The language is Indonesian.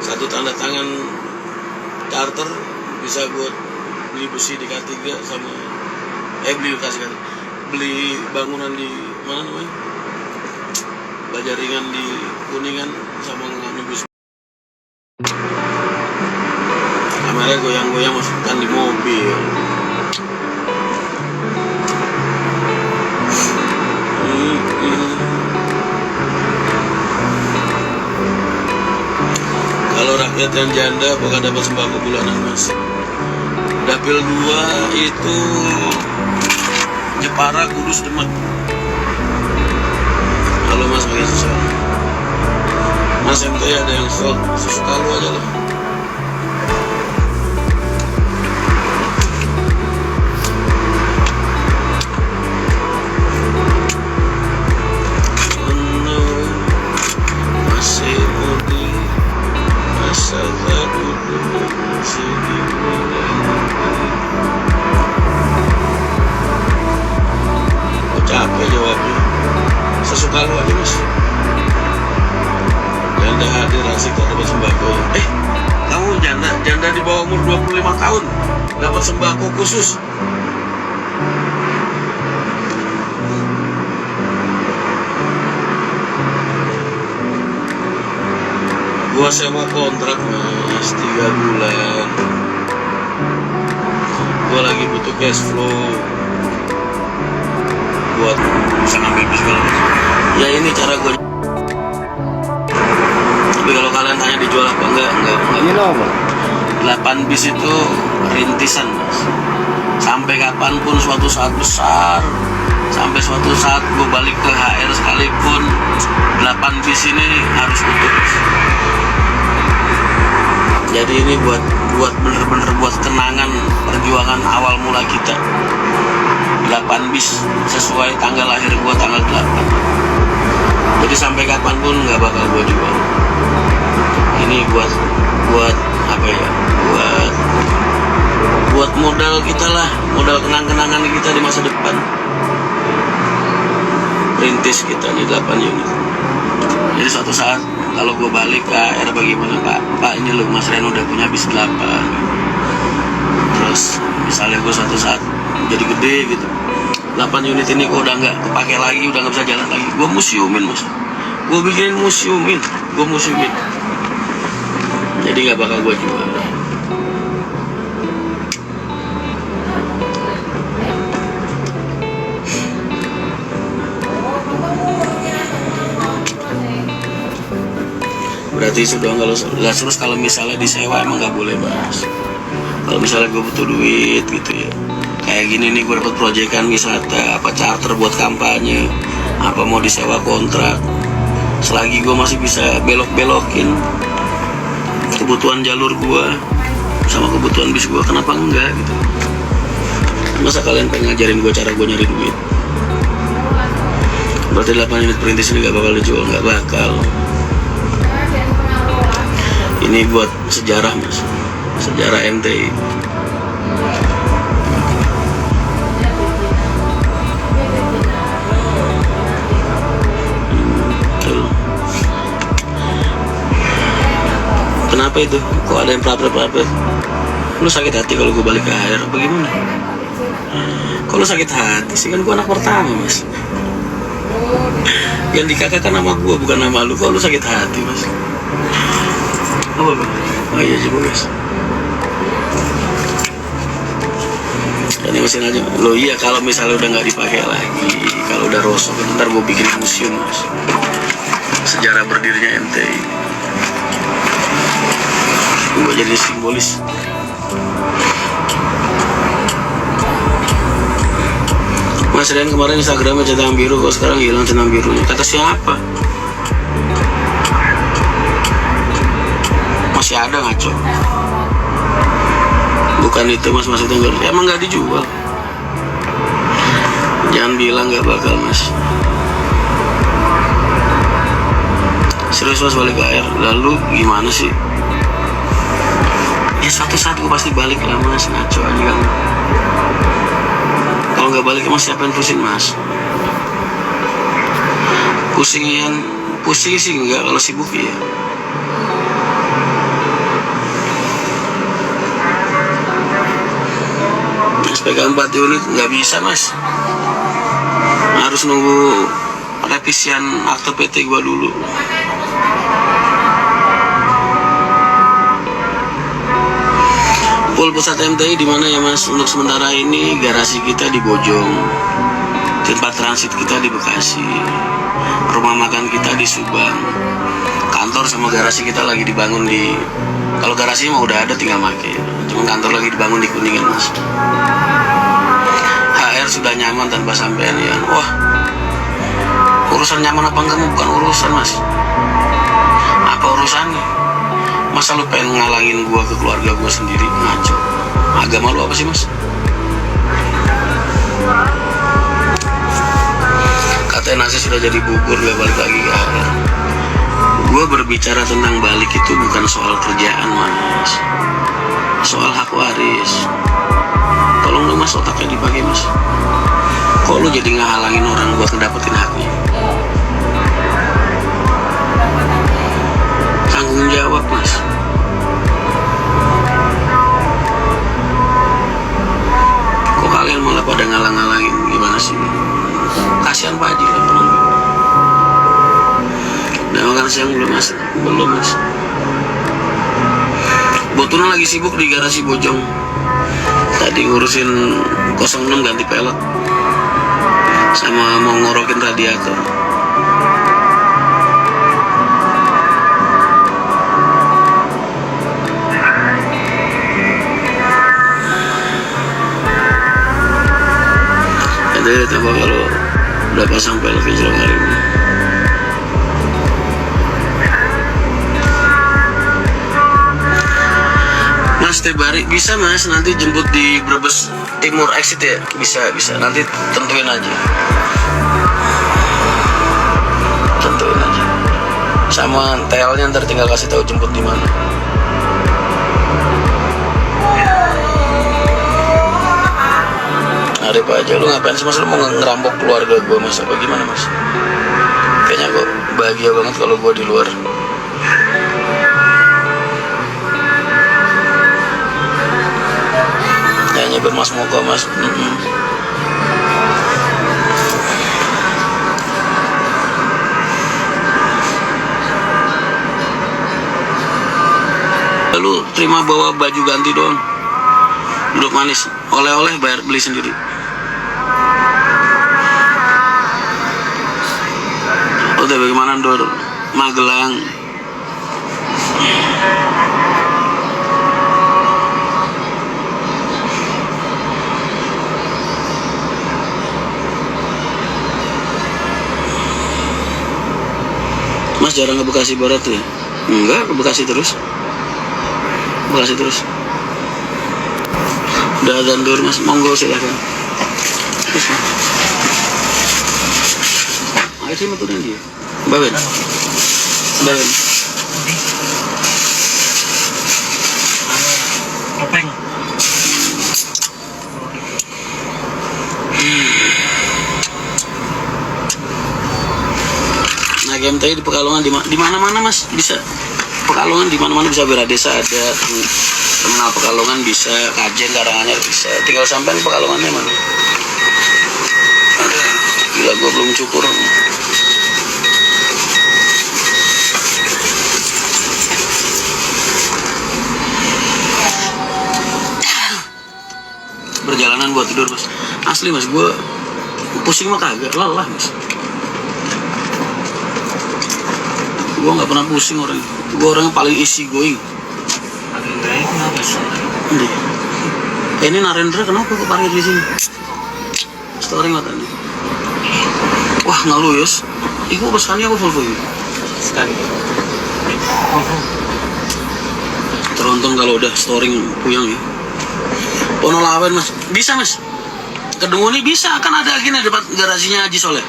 satu tanda tangan charter bisa buat beli besi di K3 sama beli bangunan di mana namanya, Bajaringan di Kuningan sama ngambil bus. Kamera goyang-goyang masukkan di mobil. Kalau rakyat yang janda bakal dapat sembako bulanan, Mas. Dapil 2 itu Jepara, Kudus, Demak. Kalau Mas pakai susah, Mas MT ada yang sesuka lu aja lah. Capek jawabnya, sesuka lu aja, Mas. Janda hadir asik tak dapat sembako. Kamu janda di bawah umur 25 tahun dapat sembako khusus. Gua sewa kontrak, Mas, 3 bulan. Gua lagi butuh cash flow buat bisa ngambil bis segala macam. Ya ini cara gue. Tapi kalau kalian tanya dijual apa enggak. Ini apa? 8 bis itu rintisan, Mas. Sampai kapanpun suatu saat besar, sampai suatu saat gue balik ke HR sekalipun, 8 bis ini harus utuh. Jadi ini buat bener-bener buat kenangan perjuangan awal mula kita. 8 bis sesuai tanggal lahir gua, tanggal 8. Jadi sampai kapanpun nggak bakal gua jual. Ini buat apa ya? Buat modal kita lah, modal kenang-kenangan kita di masa depan. Rintis kita nih 8 unit. Jadi suatu saat kalau gua balik ke AR, bagaimana Pak ini loh Mas Ren udah punya bis 8. Terus misalnya gua suatu saat jadi gede gitu, 8 unit ini kok udah nggak kepake lagi, udah nggak bisa jalan lagi, gue museumin, Mas. Gue bikinin museumin. Jadi nggak bakal gue jual. Berarti sudah nggak terus kalau misalnya disewa emang nggak boleh, Mas. Kalau misalnya gue butuh duit gitu ya, kayak gini nih, gue dapet proyekan wisata apa charter buat kampanye, apa mau disewa kontrak, selagi gue masih bisa belok-belokin kebutuhan jalur gue sama kebutuhan bis gue, kenapa enggak gitu. Masa kalian pengen ngajarin gue cara gue nyari duit? Berarti 8 unit perintis ini gak bakal dijual, gak bakal. Ini buat sejarah, Mas, sejarah MTI. Kenapa itu? Kok ada yang praper? Lu sakit hati kalau gue balik ke HR? Bagaimana? Kalau sakit hati sih, kan gue anak pertama, Mas. Yang dikatakan nama gue bukan nama lu. Kok lu sakit hati, Mas? Oh iya coba, guys. Ini mesin aja. Lo iya, kalau misalnya udah nggak dipakai lagi, kalau udah rosok, ntar gue bikin museum, Mas. Sejarah berdirinya MTI. Gue jadi simbolis. Mas Rian kemarin Instagramnya centang biru, kok sekarang hilang centang birunya? Kata siapa? Masih ada ngaco? Bukan itu, Mas, maksudnya emang nggak dijual. Jangan bilang nggak bakal, Mas. Serius, Mas, balik ke air. Lalu gimana sih? Ya suatu saat gue pasti balik lah, Mas. Ngaco aja kan. Kalau nggak balik, Mas, siapa yang pusing, Mas? Pusing sih enggak, kalau sibuk ya. SPK 4 unit nggak bisa mas, harus nunggu revisian akte PT gua dulu. Full pusat MTI di mana ya mas? Untuk sementara ini garasi kita di Bojong, tempat transit kita di Bekasi, rumah makan kita di Subang, kantor sama garasi kita lagi dibangun di, kalau garasi mah udah ada tinggal pakai, cuma kantor lagi dibangun di Kuningan mas. HR sudah nyaman tanpa sampean ya. Wah, urusan nyaman apa enggak bukan urusan mas. Apa urusannya? Masa lu pengen ngalangin gua ke keluarga gua sendiri? Ngaco. Agama lu apa sih mas? Katanya nasi sudah jadi bubur, gak balik lagi ke HR. Gua berbicara tentang balik itu bukan soal kerjaan mas, soal hak waris. Tolong lu mas, otaknya dipakai mas. Kok lu jadi ngehalangin orang buat ngedapetin haknya? Tanggung jawab mas. Kok kalian malah pada ngalang-ngalangin? Gimana sih? Kasihan Pak Haji lah. Udah makan siang belum mas? Belum mas. Botuna lagi sibuk di garasi Bojong. Tadi ngurusin 06 ganti pelek, sama mau ngorokin radiator. Ada tambah kalau udah pasang pelek jelang hari ini. Mas Tebari bisa mas, nanti jemput di Brebes Timur exit ya, bisa nanti tentuin aja sama TL-nya, ntar tinggal kasih tahu jemput di mana. Arif aja, lu ngapain sih mas? Lu mau ngerampok keluarga gue mas apa gimana mas? Kayaknya gue bahagia banget kalau gue di luar. Kayaknya bermas muka mas. Lalu terima bawa baju ganti doang, duduk manis, oleh-oleh bayar beli sendiri. Udah bagaimana Dor? Magelang. Mas jarang ke Bekasi Barat ya? Enggak, ke Bekasi terus. Udah azan Dor mas, monggo silakan. Ayo sih meturin dia. Bawen. Kopeng. Nah, GMTI di Pekalongan di mana-mana mas bisa. Pekalongan di mana-mana bisa, bela desa ada, terminal Pekalongan bisa, Kajen Karanganyar bisa. Tinggal sampean Pekalongannya mana? Gila gua belum cukur. Perjalanan buat tidur mas, asli mas, gue pusing mah kagak, lelah mas. Gue nggak pernah pusing orang, gue orang yang paling easy going. Narendra kenapa sih? Ini Narendra kenapa kok parkir di sini? Story matanya. Wah ngeluh yos, iku pesannya aku Volvo ini. Sekali. Teruntung kalau udah storing puyang ya. Pono lawen mas, bisa mas. Kedung ini bisa, kan ada gini depan garasinya Haji Soleh.